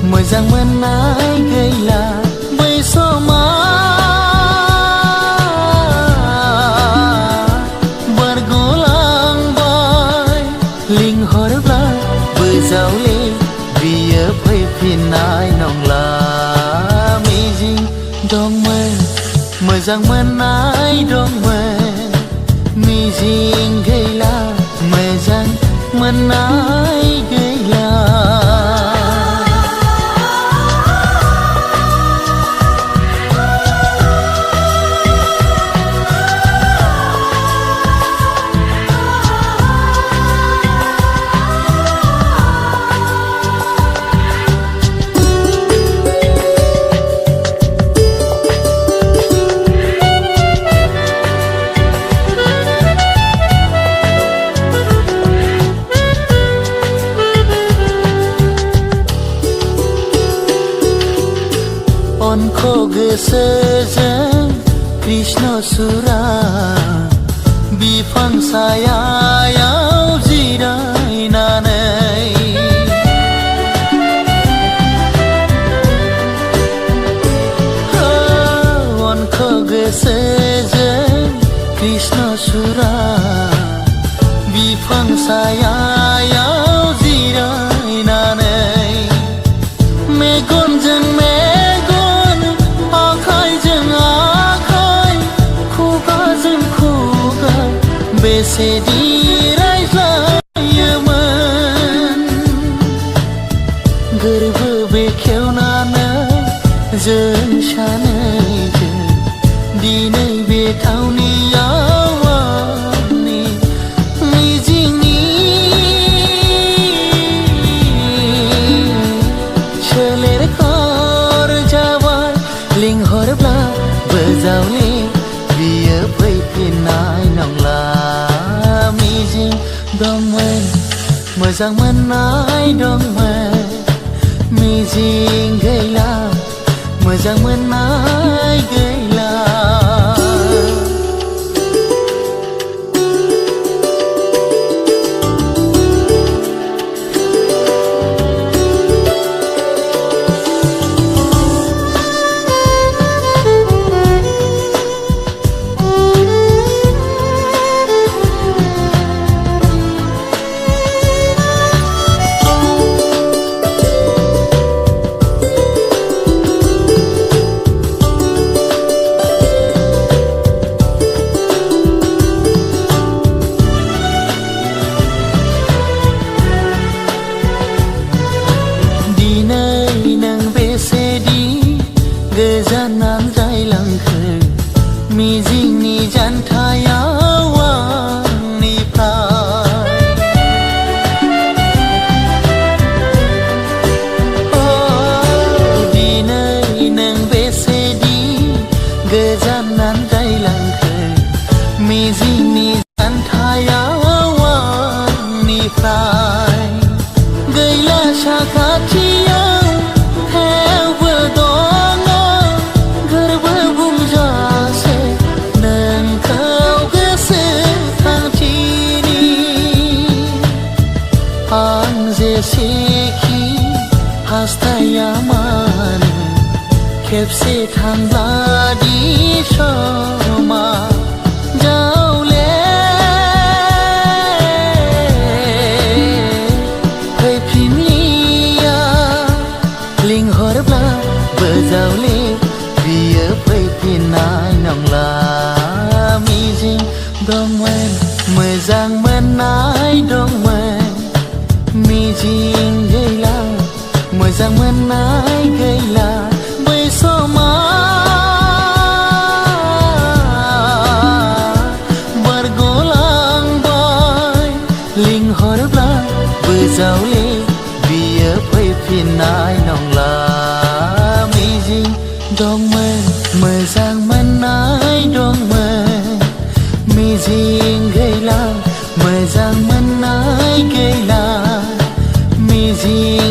Mo'y menai gila bersama bergulang bay linh hor bla bezau le biya phai phinai nong la mi jing dong mojang menai dong mi jing gila mojang menai gila Onko gesejeng Krishna sura bifang sayayau jirai nanai Onko gesejeng Krishna sura bifang sayayau jirai nanai megon jeng bese diraयज्लायोमोन गोरबो बेखेवनानै जों सानैजों दिनै बे थावनियाव आंनि मिजिंनि सोलेरखर जाबाय लिंहरब्ला बोजावले बियो फैफिननाय नंला dongmen मोजां मोननाय दंमोन मिजिं गैला मोजां मोननाय गैला गोजानाव जायलांखो मिजिंनि जानथायाव आंनिफ्राय दिनै नों बेसेदि गोजानाव जायलांखो मिजिंनि जानथायाव आंनिफ्राय गैला साखाथियाव आं जेसेखि हास्थाया मानो खेबसे थांब्लादि समा जावले फैफिनलिया लिंहरब्ला बोजावले बियो फैफिननाय नंला मिजिं dongmen moजां मोननाय दंमोन मिजिं गैला मोजां मोननाय गैला बै समाव बारग'लांबाय लिंहरब्ला बोजावले बियो फैफिननाय नंला मिजिं दंमोन मोजां मोननाय दंमोन मिजिं गैला मोजां मोननाय गैला मिजिं